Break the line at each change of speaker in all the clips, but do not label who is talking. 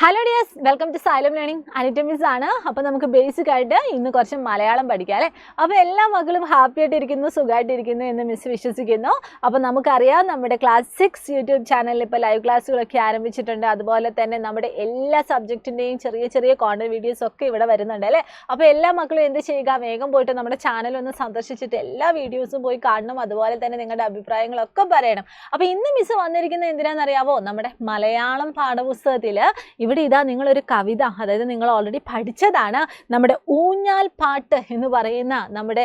Hello dears, welcome to Xylem learning. Anitta miss ആണ്. അപ്പോൾ നമുക്ക് ബേസിക് ആയിട്ട് ഇന്ന് കുറച്ച് മലയാളം പഠിക്കാം അല്ലേ. അപ്പോൾ എല്ലാ മക്കളും ഹാപ്പി ആയിട്ടിരിക്കുന്നു, സുഖമായിട്ടിരിക്കുന്നു എന്ന് മിസ് വിശ്വസിക്കുന്നു. അപ്പോൾ നമുക്കറിയാം നമ്മുടെ ക്ലാസ് 6 യൂട്യൂബ് ചാനലിൽ ഇപ്പോൾ ലൈവ് ക്ലാസ്സുകളൊക്കെ ആരംഭിച്ചിട്ടുണ്ട്. അതുപോലെ തന്നെ നമ്മുടെ എല്ലാ സബ്ജക്റ്റിൻ്റെയും ചെറിയ ചെറിയ കോണ്ടന്റ് വീഡിയോസ് ഒക്കെ ഇവിടെ വരുന്നുണ്ട് അല്ലേ. അപ്പോൾ എല്ലാ മക്കളും എന്ത് ചെയ്യുക, വേഗം പോയിട്ട് നമ്മുടെ ചാനൽ ഒന്ന് സന്ദർശിച്ചിട്ട് എല്ലാ വീഡിയോസും പോയി കാണണം. അതുപോലെ തന്നെ നിങ്ങളുടെ അഭിപ്രായങ്ങളൊക്കെ പറയണം. അപ്പോൾ ഇന്ന് മിസ് വന്നിരിക്കുന്നത് എന്തിനാണെന്നറിയാവോ, നമ്മുടെ മലയാളം പാഠപുസ്തകത്തിൽ ഇവിടെ ഇതാ നിങ്ങളൊരു കവിത, അതായത് നിങ്ങൾ ഓൾറെഡി പഠിച്ചതാണ്, നമ്മുടെ ഊഞ്ഞാൽ പാട്ട് എന്ന് പറയുന്ന നമ്മുടെ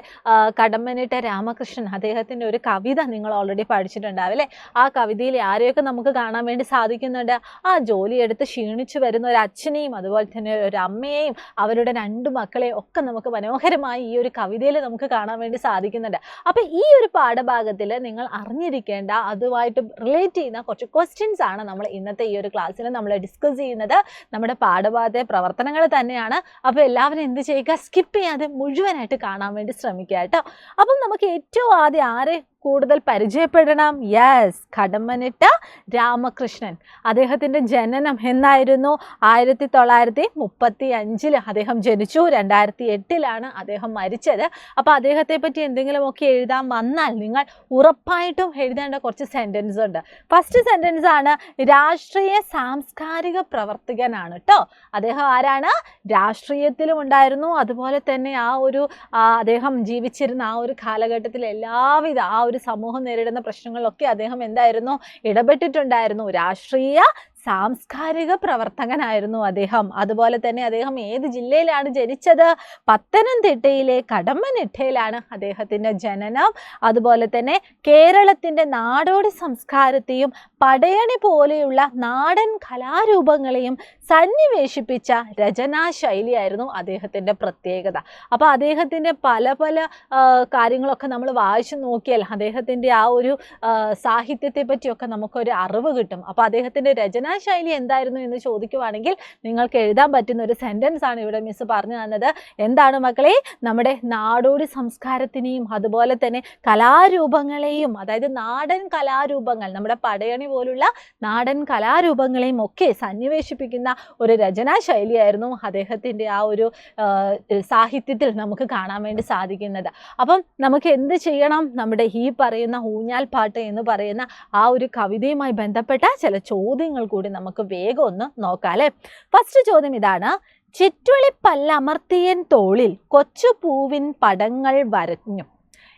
കടമ്മനിട്ട രാമകൃഷ്ണൻ അദ്ദേഹത്തിൻ്റെ ഒരു കവിത നിങ്ങൾ ഓൾറെഡി പഠിച്ചിട്ടുണ്ടാവില്ലേ. ആ കവിതയിൽ ആരെയൊക്കെ നമുക്ക് കാണാൻ വേണ്ടി സാധിക്കുന്നുണ്ട്. ആ ജോലിയെടുത്ത് ക്ഷീണിച്ചു വരുന്ന ഒരു അച്ഛനെയും അതുപോലെ തന്നെ ഒരു അമ്മയെയും അവരുടെ 2 മക്കളെയും ഒക്കെ നമുക്ക് മനോഹരമായി ഈ ഒരു കവിതയിൽ നമുക്ക് കാണാൻ വേണ്ടി സാധിക്കുന്നുണ്ട്. അപ്പോൾ ഈ ഒരു പാഠഭാഗത്തിൽ നിങ്ങൾ അറിഞ്ഞിരിക്കേണ്ട, അതുമായിട്ട് റിലേറ്റ് ചെയ്യുന്ന കുറച്ച് ക്വസ്റ്റ്യൻസ് ആണ് നമ്മൾ ഇന്നത്തെ ഈ ഒരു ക്ലാസ്സിൽ നമ്മൾ ഡിസ്കസ് ചെയ്യുന്നത്. നമ്മുടെ പാഠഭാഗത്തെ പ്രവർത്തനങ്ങൾ തന്നെയാണ്. അപ്പോൾ എല്ലാവരും എന്ത് ചെയ്യുക, സ്കിപ്പ് ചെയ്യാതെ മുഴുവനായിട്ട് കാണാൻ വേണ്ടി ശ്രമിക്കുക കേട്ടോ. അപ്പം നമുക്ക് ഏറ്റവും ആദ്യം ആരെ കൂടുതൽ പരിചയപ്പെടണം? യെസ്, കടമ്മനിട്ട രാമകൃഷ്ണൻ. അദ്ദേഹത്തിൻ്റെ ജനനം എന്നായിരുന്നു? 1935 അദ്ദേഹം ജനിച്ചു. 2008 അദ്ദേഹം മരിച്ചത്. അപ്പോൾ അദ്ദേഹത്തെ പറ്റി എന്തെങ്കിലുമൊക്കെ എഴുതാൻ വന്നാൽ നിങ്ങൾ ഉറപ്പായിട്ടും എഴുതേണ്ട കുറച്ച് സെൻറ്റൻസ് ഉണ്ട്. ഫസ്റ്റ് സെൻറ്റൻസ് ആണ്, രാഷ്ട്രീയ സാംസ്കാരിക പ്രവർത്തകനാണ് കേട്ടോ. അദ്ദേഹം ആരാണ്? രാഷ്ട്രീയത്തിലും ഉണ്ടായിരുന്നു. അതുപോലെ തന്നെ അദ്ദേഹം ജീവിച്ചിരുന്ന ആ ഒരു കാലഘട്ടത്തിൽ എല്ലാവിധ സമൂഹം നേരിടുന്ന പ്രശ്നങ്ങളിലൊക്കെ അദ്ദേഹം എന്തായിരുന്നു? ഇടപെട്ടിട്ടുണ്ടായിരുന്നു. രാഷ്ട്രീയ സാംസ്കാരിക പ്രവർത്തകനായിരുന്നു അദ്ദേഹം. അതുപോലെ തന്നെ അദ്ദേഹം ഏത് ജില്ലയിലാണ് ജനിച്ചത്? പത്തനംതിട്ടയിലെ കടമ്മനിട്ടയിലാണ് അദ്ദേഹത്തിൻ്റെ ജനനം. അതുപോലെ തന്നെ കേരളത്തിൻ്റെ നാടോടി സംസ്കാരത്തെയും പടയണി പോലെയുള്ള നാടൻ കലാരൂപങ്ങളെയും സന്നിവേശിപ്പിച്ച രചനാശൈലിയായിരുന്നു അദ്ദേഹത്തിൻ്റെ പ്രത്യേകത. അപ്പോൾ അദ്ദേഹത്തിൻ്റെ പല പല കാര്യങ്ങളൊക്കെ നമ്മൾ വായിച്ചു നോക്കിയാൽ അദ്ദേഹത്തിൻ്റെ ആ ഒരു സാഹിത്യത്തെ പറ്റിയൊക്കെ നമുക്കൊരു അറിവ് കിട്ടും. അപ്പോൾ അദ്ദേഹത്തിൻ്റെ രചനാശൈലി എന്തായിരുന്നു എന്ന് ചോദിക്കുവാണെങ്കിൽ നിങ്ങൾക്ക് എഴുതാൻ പറ്റുന്ന ഒരു സെൻറ്റൻസ് ആണ് ഇവിടെ മിസ് പറഞ്ഞു തന്നത്. എന്താണ് മക്കളെ? നമ്മുടെ നാടോടി സംസ്കാരത്തിനെയും അതുപോലെ തന്നെ കലാരൂപങ്ങളെയും, അതായത് നാടൻ കലാരൂപങ്ങൾ, നമ്മുടെ പടയണി പോലുള്ള നാടൻ കലാരൂപങ്ങളെയും ഒക്കെ സന്നിവേശിപ്പിക്കുന്ന ഒരു രചനാശൈലിയായിരുന്നു അദ്ദേഹത്തിൻ്റെ ആ ഒരു സാഹിത്യത്തിൽ നമുക്ക് കാണാൻ വേണ്ടി സാധിക്കുന്നത്. അപ്പം നമുക്ക് എന്ത് ചെയ്യണം? നമ്മുടെ ഈ പറയുന്ന ഊഞ്ഞാൽ പാട്ട് എന്ന് പറയുന്ന ആ ഒരു കവിതയുമായി ബന്ധപ്പെട്ട ചില ചോദ്യങ്ങൾ കൂടി നമുക്ക് വേഗം ഒന്ന് നോക്കാം അല്ലേ. ഫസ്റ്റ് ചോദ്യം ഇതാണ്, ചിറ്റുളിപ്പല്ലമർത്തിയൻ തോളിൽ കൊച്ചു പൂവിൻ പടങ്ങൾ വരഞ്ഞു.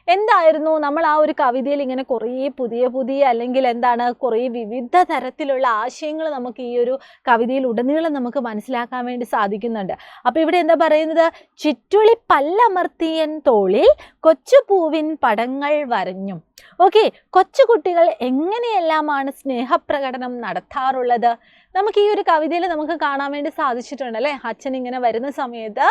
എന്തായിരുന്നു? നമ്മൾ ആ ഒരു കവിതയിൽ ഇങ്ങനെ കുറേ പുതിയ അല്ലെങ്കിൽ എന്താണ്, കുറേ വിവിധ തരത്തിലുള്ള ആശയങ്ങൾ നമുക്ക് ഈ ഒരു കവിതയിൽ ഉടനീളം നമുക്ക് മനസ്സിലാക്കാൻ വേണ്ടി സാധിക്കുന്നുണ്ട്. അപ്പോൾ ഇവിടെ എന്താ പറയുന്നത്? ചിറ്റുളിപ്പല്ലമർത്തിയൻ തോളിൽ കൊച്ചു പൂവിൻ പടങ്ങൾ വരഞ്ഞു. ഓക്കെ, കൊച്ചുകുട്ടികൾ എങ്ങനെയെല്ലാമാണ് സ്നേഹപ്രകടനം നടത്താറുള്ളത്? നമുക്ക് ഈ ഒരു കവിതയിൽ നമുക്ക് കാണാൻ വേണ്ടി സാധിച്ചിട്ടുണ്ട് അല്ലേ. അച്ഛൻ ഇങ്ങനെ വരുന്ന സമയത്ത്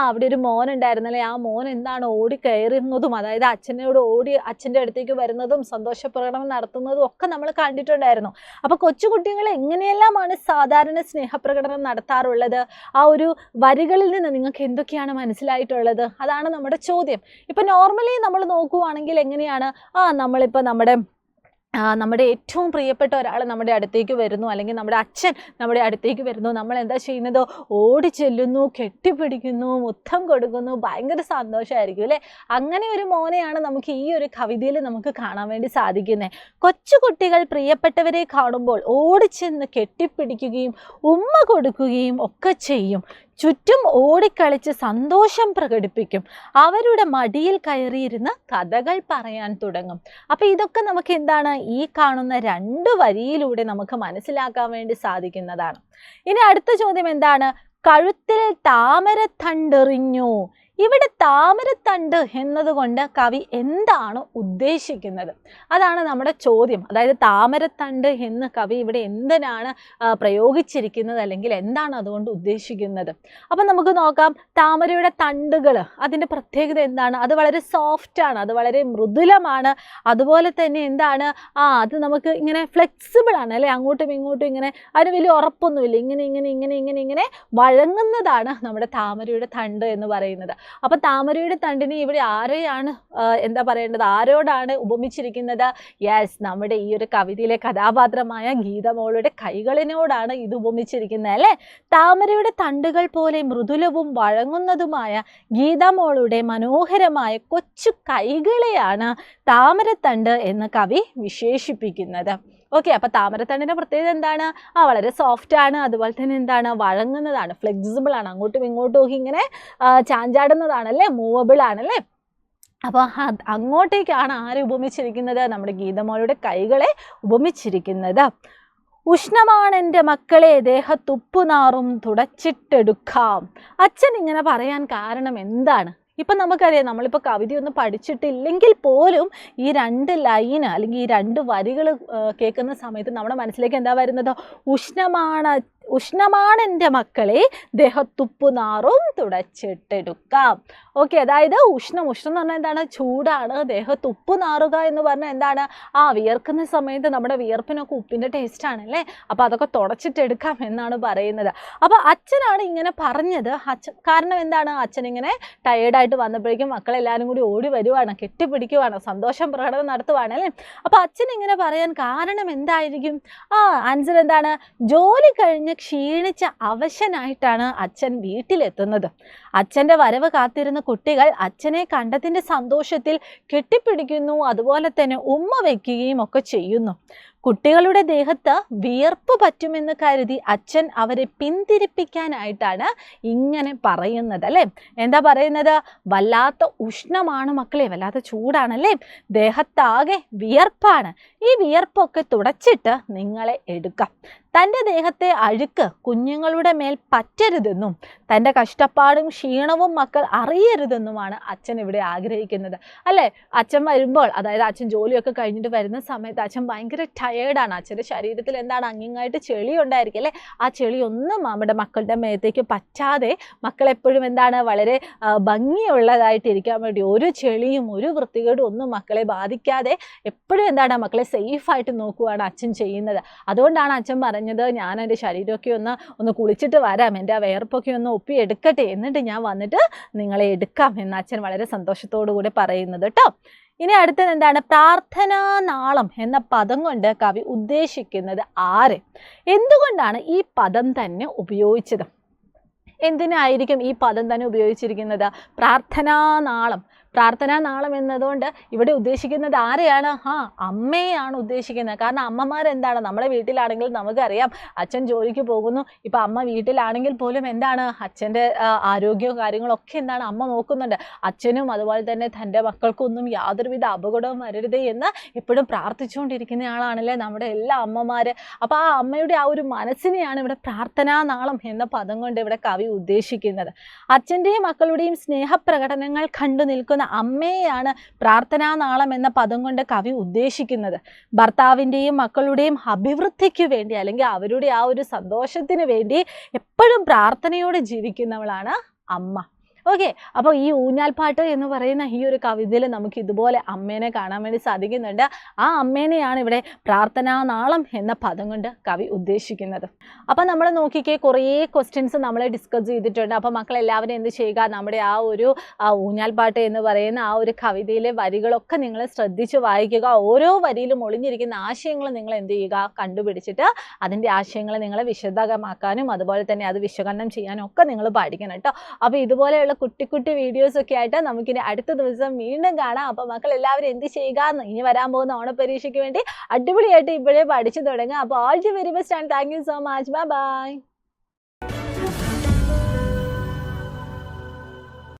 അവിടെ ഒരു മോൻ ഉണ്ടായിരുന്നല്ലേ, ആ മോൻ എന്താണ് ഓടിക്കയറുന്നതും, അതായത് അച്ഛനോട് ഓടി അച്ഛൻ്റെ അടുത്തേക്ക് വരുന്നതും സന്തോഷപ്രകടനം നടത്തുന്നതും ഒക്കെ നമ്മൾ കണ്ടിട്ടുണ്ടായിരുന്നു. അപ്പോൾ കൊച്ചുകുട്ടികൾ എങ്ങനെയെല്ലാമാണ് സാധാരണ സ്നേഹപ്രകടനം നടത്താറുള്ളത്? ആ ഒരു വരികളിൽ നിന്ന് നിങ്ങൾക്ക് എന്തൊക്കെയാണ് മനസ്സിലായിട്ടുള്ളത്? അതാണ് നമ്മുടെ ചോദ്യം. ഇപ്പം നോർമലി നമ്മൾ നോക്കുവാണെങ്കിൽ എങ്ങനെയാണ്, നമ്മളിപ്പോൾ നമ്മുടെ ഏറ്റവും പ്രിയപ്പെട്ട ഒരാൾ നമ്മുടെ അടുത്തേക്ക് വരുന്നു, അല്ലെങ്കിൽ നമ്മുടെ അച്ഛൻ നമ്മുടെ അടുത്തേക്ക് വരുന്നു, നമ്മൾ എന്താ ചെയ്യുന്നത്? ഓടി ചെല്ലുന്നു, കെട്ടിപ്പിടിക്കുന്നു, മുത്തം കൊടുക്കുന്നു, ഭയങ്കര സന്തോഷമായിരിക്കും അല്ലേ. അങ്ങനെ ഒരു മോനെയാണ് നമുക്ക് ഈ ഒരു കവിതയിൽ നമുക്ക് കാണാൻ വേണ്ടി സാധിക്കുന്നത്. കൊച്ചുകുട്ടികൾ പ്രിയപ്പെട്ടവരെ കാണുമ്പോൾ ഓടിച്ചെന്ന് കെട്ടിപ്പിടിക്കുകയും ഉമ്മ കൊടുക്കുകയും ഒക്കെ ചെയ്യും. ചുറ്റും ഓടിക്കളിച്ച് സന്തോഷം പ്രകടിപ്പിക്കും. അവരുടെ മടിയിൽ കയറിയിരുന്ന് കഥകൾ പറയാൻ തുടങ്ങും. അപ്പോൾ ഇതൊക്കെ നമുക്ക് എന്താണ്, ഈ കാണുന്ന 2 വരിയിലൂടെ നമുക്ക് മനസ്സിലാക്കാൻ വേണ്ടി സാധിക്കുന്നതാണ്. ഇനി അടുത്ത ചോദ്യം എന്താണ്? കഴുത്തിൽ താമരത്തണ്ടെറിഞ്ഞു. ഇവിടെ താമരത്തണ്ട് എന്നതുകൊണ്ട് കവി എന്താണ് ഉദ്ദേശിക്കുന്നത്? അതാണ് നമ്മുടെ ചോദ്യം. അതായത് താമരത്തണ്ട് എന്ന് കവി ഇവിടെ എന്തിനാണ് പ്രയോഗിച്ചിരിക്കുന്നത്, അല്ലെങ്കിൽ എന്താണ് അതുകൊണ്ട് ഉദ്ദേശിക്കുന്നത്? അപ്പം നമുക്ക് നോക്കാം. താമരയുടെ തണ്ടുകൾ, അതിൻ്റെ പ്രത്യേകത എന്താണ്? അത് വളരെ സോഫ്റ്റ് ആണ്, അത് വളരെ മൃദുലമാണ്. അതുപോലെ തന്നെ എന്താണ്, അത് നമുക്ക് ഇങ്ങനെ ഫ്ലെക്സിബിൾ ആണ് അല്ലേ, അങ്ങോട്ടും ഇങ്ങോട്ടും ഇങ്ങനെ അതിന് വലിയ ഉറപ്പൊന്നുമില്ല, ഇങ്ങനെ ഇങ്ങനെ ഇങ്ങനെ ഇങ്ങനെ ഇങ്ങനെ വഴങ്ങുന്നതാണ് നമ്മുടെ താമരയുടെ തണ്ട് എന്ന് പറയുന്നത്. അപ്പൊ താമരയുടെ തണ്ടിനെ ഇവിടെ ആരെയാണ് എന്താ പറയേണ്ടത്, ആരോടാണ് ഉപമിച്ചിരിക്കുന്നത്? യെസ്, നമ്മുടെ ഈ ഒരു കവിതയിലെ കഥാപാത്രമായ ഗീതമോളുടെ കൈകളിനോടാണ് ഇത് ഉപമിച്ചിരിക്കുന്നത് അല്ലെ. താമരയുടെ തണ്ടുകൾ പോലെ മൃദുലവും വഴങ്ങുന്നതുമായ ഗീതമോളുടെ മനോഹരമായ കൊച്ചു കൈകളെയാണ് താമരത്തണ്ട് എന്ന് കവി വിശേഷിപ്പിക്കുന്നത്. ഓക്കെ, അപ്പൊ താമരത്തണ്ടിന്റെ പ്രത്യേകത എന്താണ്? വളരെ സോഫ്റ്റ് ആണ്, അതുപോലെ തന്നെ എന്താണ്, വഴങ്ങുന്നതാണ്, ഫ്ലെക്സിബിൾ ആണ്, അങ്ങോട്ടും ഇങ്ങോട്ടും ഒക്കെ ഇങ്ങനെ ചാഞ്ചാടുന്നതാണല്ലേ, മൂവബിൾ ആണല്ലേ. അപ്പോൾ അങ്ങോട്ടേക്കാണ് ആരെ ഉപമിച്ചിരിക്കുന്നത്? നമ്മുടെ ഗീതമോളുടെ കൈകളെ ഉപമിച്ചിരിക്കുന്നത്. ഉഷ്ണമാണെൻ്റെ മക്കളെ ദേഹത്തുപ്പുനാറും തുടച്ചിട്ടെടുക്കാം. അച്ഛൻ ഇങ്ങനെ പറയാൻ കാരണം എന്താണ്? ഇപ്പം നമുക്കറിയാം, നമ്മളിപ്പോൾ കവിതയൊന്നും പഠിച്ചിട്ടില്ലെങ്കിൽ പോലും ഈ 2 ലൈന് അല്ലെങ്കിൽ ഈ 2 വരികൾ കേൾക്കുന്ന സമയത്ത് നമ്മുടെ മനസ്സിലേക്ക് എന്താ വരുന്നത്? ഉഷ്ണമാണ് എൻ്റെ മക്കളെ ദേഹത്തുപ്പുനാറും തുടച്ചിട്ടെടുക്കാം. ഓക്കെ, അതായത് ഉഷ്ണം എന്ന് പറഞ്ഞാൽ എന്താണ്? ചൂടാണ്. ദേഹത്തുപ്പ് നാറുക എന്ന് പറഞ്ഞാൽ എന്താണ്? വിയർക്കുന്ന സമയത്ത് നമ്മുടെ വിയർപ്പിനൊക്കെ ഉപ്പിൻ്റെ ടേസ്റ്റ് ആണല്ലേ, അപ്പോൾ അതൊക്കെ തുടച്ചിട്ടെടുക്കാം എന്നാണ് പറയുന്നത്. അപ്പോൾ അച്ഛനാണ് ഇങ്ങനെ പറഞ്ഞത്. കാരണം എന്താണ്? അച്ഛൻ ഇങ്ങനെ ടയേർഡായിട്ട് വന്നപ്പോഴേക്കും മക്കളെല്ലാവരും കൂടി ഓടി വരുവാണ്, കെട്ടിപ്പിടിക്കുവാണ്, സന്തോഷം പ്രകടനം നടത്തുവാണ് അല്ലേ. അപ്പോൾ അച്ഛൻ ഇങ്ങനെ പറയാൻ കാരണം എന്തായിരിക്കും? ആൻസർ എന്താണ്? ജോലി കഴിഞ്ഞ് ക്ഷീണിച്ച അവശനായിട്ടാണ് അച്ഛൻ വീട്ടിലെത്തുന്നത്. അച്ഛൻ്റെ വരവ് കാത്തിരുന്ന കുട്ടികൾ അച്ഛനെ കണ്ടതിൻ്റെ സന്തോഷത്തിൽ കെട്ടിപ്പിടിക്കുന്നു, അതുപോലെ തന്നെ ഉമ്മ വയ്ക്കുകയും ഒക്കെ ചെയ്യുന്നു. കുട്ടികളുടെ ദേഹത്ത് വിയർപ്പ് പറ്റുമെന്ന് കരുതി അച്ഛൻ അവരെ പിന്തിരിപ്പിക്കാനായിട്ടാണ് ഇങ്ങനെ പറയുന്നത് അല്ലേ. എന്താ പറയുന്നത്? വല്ലാത്ത ഉഷ്ണമാണ് മക്കളെ, വല്ലാത്ത ചൂടാണല്ലേ, ദേഹത്താകെ വിയർപ്പാണ്, ഈ വിയർപ്പൊക്കെ തുടച്ചിട്ട് നിങ്ങളെ എടുക്കാം. തൻ്റെ ദേഹത്തെ അഴുക്ക് കുഞ്ഞുങ്ങളുടെ മേൽ പറ്റരുതെന്നും തൻ്റെ കഷ്ടപ്പാടും ക്ഷീണവും മക്കൾ അറിയരുതെന്നുമാണ് അച്ഛൻ ഇവിടെ ആഗ്രഹിക്കുന്നത് അല്ലേ. അച്ഛൻ വരുമ്പോൾ, അതായത് അച്ഛൻ ജോലിയൊക്കെ കഴിഞ്ഞിട്ട് വരുന്ന സമയത്ത് അച്ഛൻ ഭയങ്കര ടയേർഡാണ്. അച്ഛൻ്റെ ശരീരത്തിൽ എന്താണ്? അങ്ങിങ്ങായിട്ട് ചെളി ഉണ്ടായിരിക്കും അല്ലേ. ആ ചെളിയൊന്നും നമ്മുടെ മക്കളുടെ മേത്തേക്ക് പറ്റാതെ മക്കളെപ്പോഴും എന്താണ്? വളരെ ഭംഗിയുള്ളതായിട്ടിരിക്കാൻ വേണ്ടി ഒരു ചെളിയും ഒരു വൃത്തികേടും ഒന്നും മക്കളെ ബാധിക്കാതെ എപ്പോഴും എന്താണ്? മക്കളെ സേഫായിട്ട് നോക്കുകയാണ് അച്ഛൻ ചെയ്യുന്നത്. അതുകൊണ്ടാണ് അച്ഛൻ പറഞ്ഞത്, ഞാൻ എൻ്റെ ശരീരമൊക്കെ ഒന്ന് കുളിച്ചിട്ട് വരാം, എൻ്റെ ആ വേർപ്പൊക്കെ ഒന്ന് ഒപ്പിയെടുക്കട്ടെ, എന്നിട്ട് ഞാൻ വന്നിട്ട് നിങ്ങളെ എടുക്കാം എന്ന് അച്ഛൻ വളരെ സന്തോഷത്തോടു കൂടി പറയുന്നത് കേട്ടോ. ഇനി അടുത്തത് എന്താണ്? പ്രാർത്ഥനാ നാളം എന്ന പദം കൊണ്ട് കവി ഉദ്ദേശിക്കുന്നത് ആര്? എന്തുകൊണ്ടാണ് ഈ പദം തന്നെ ഉപയോഗിച്ചത്? എന്തിനായിരിക്കും ഈ പദം തന്നെ ഉപയോഗിച്ചിരിക്കുന്നത്? പ്രാർത്ഥനാ നാളം എന്നതുകൊണ്ട് ഇവിടെ ഉദ്ദേശിക്കുന്നത് ആരെയാണ്? അമ്മയെയാണ് ഉദ്ദേശിക്കുന്നത്. കാരണം അമ്മമാരെന്താണ്? നമ്മുടെ വീട്ടിലാണെങ്കിൽ നമുക്കറിയാം, അച്ഛൻ ജോലിക്ക് പോകുന്നു, ഇപ്പം അമ്മ വീട്ടിലാണെങ്കിൽ പോലും എന്താണ്? അച്ഛൻ്റെ ആരോഗ്യവും കാര്യങ്ങളൊക്കെ എന്താണ്? അമ്മ നോക്കുന്നുണ്ട്. അച്ഛനും അതുപോലെ തന്നെ തൻ്റെ മക്കൾക്കൊന്നും യാതൊരുവിധ അപകടവും വരരുതേ എന്ന് എപ്പോഴും പ്രാർത്ഥിച്ചുകൊണ്ടിരിക്കുന്ന ആളാണല്ലേ നമ്മുടെ എല്ലാ അമ്മമാർ. അപ്പോൾ ആ അമ്മയുടെ ആ ഒരു മനസ്സിനെയാണ് ഇവിടെ പ്രാർത്ഥനാ നാളം എന്ന പദം കൊണ്ട് ഇവിടെ കവി ഉദ്ദേശിക്കുന്നത്. അച്ഛൻ്റെയും മക്കളുടെയും സ്നേഹപ്രകടനങ്ങൾ കണ്ടു നിൽക്കുന്ന അമ്മയെയാണ് പ്രാർത്ഥനാ നാളം എന്ന പദം കൊണ്ട് കവി ഉദ്ദേശിക്കുന്നത്. ഭർത്താവിൻ്റെയും മക്കളുടെയും അഭിവൃദ്ധിക്ക് വേണ്ടി, അല്ലെങ്കിൽ അവരുടെ ആ ഒരു സന്തോഷത്തിന് വേണ്ടി എപ്പോഴും പ്രാർത്ഥനയോടെ ജീവിക്കുന്നവളാണ് അമ്മ. ഓക്കെ, അപ്പോൾ ഈ ഊഞ്ഞാൽപ്പാട്ട് എന്ന് പറയുന്ന ഈ ഒരു കവിതയിൽ നമുക്ക് ഇതുപോലെ അമ്മേനെ കാണാൻ വേണ്ടി സാധിക്കുന്നുണ്ട്. ആ അമ്മേനെയാണ് ഇവിടെ പ്രാർത്ഥനാ നാളം എന്ന പദം കൊണ്ട് കവി ഉദ്ദേശിക്കുന്നത്. അപ്പോൾ നമ്മൾ നോക്കിക്കേ, കുറേ ക്വസ്റ്റ്യൻസ് നമ്മൾ ഡിസ്കസ് ചെയ്തിട്ടുണ്ട്. അപ്പോൾ മക്കളെല്ലാവരും എന്ത് ചെയ്യുക? നമ്മുടെ ആ ഒരു ഊഞ്ഞാൽപ്പാട്ട് എന്ന് പറയുന്ന ആ ഒരു കവിതയിലെ വരികളൊക്കെ നിങ്ങൾ ശ്രദ്ധിച്ച് വായിക്കുക. ഓരോ വരിയിലും ഒളിഞ്ഞിരിക്കുന്ന ആശയങ്ങൾ നിങ്ങൾ എന്ത് ചെയ്യുക? കണ്ടുപിടിച്ചിട്ട് അതിൻ്റെ ആശയങ്ങൾ നിങ്ങൾ വിശദമാക്കാനും അതുപോലെ തന്നെ അത് വിശകലനം ചെയ്യാനും ഒക്കെ നിങ്ങൾ പഠിക്കണം കേട്ടോ. അപ്പോൾ ഇതുപോലെയുള്ള കുട്ടി വീഡിയോസൊക്കെ ആയിട്ട് നമുക്കിനി അടുത്ത ദിവസം വീണ്ടും കാണാം. അപ്പോൾ മക്കൾ എല്ലാവരും എന്ത് ചെയ്യുക? ഇനി വരാൻ പോകുന്ന ഓണപരീക്ഷയ്ക്ക് വേണ്ടി അടിപൊളിയായിട്ട് ഇപ്പോഴേ പഠിച്ചു തുടങ്ങുക. അപ്പോൾ all the very best and thank you so much. Bye bye.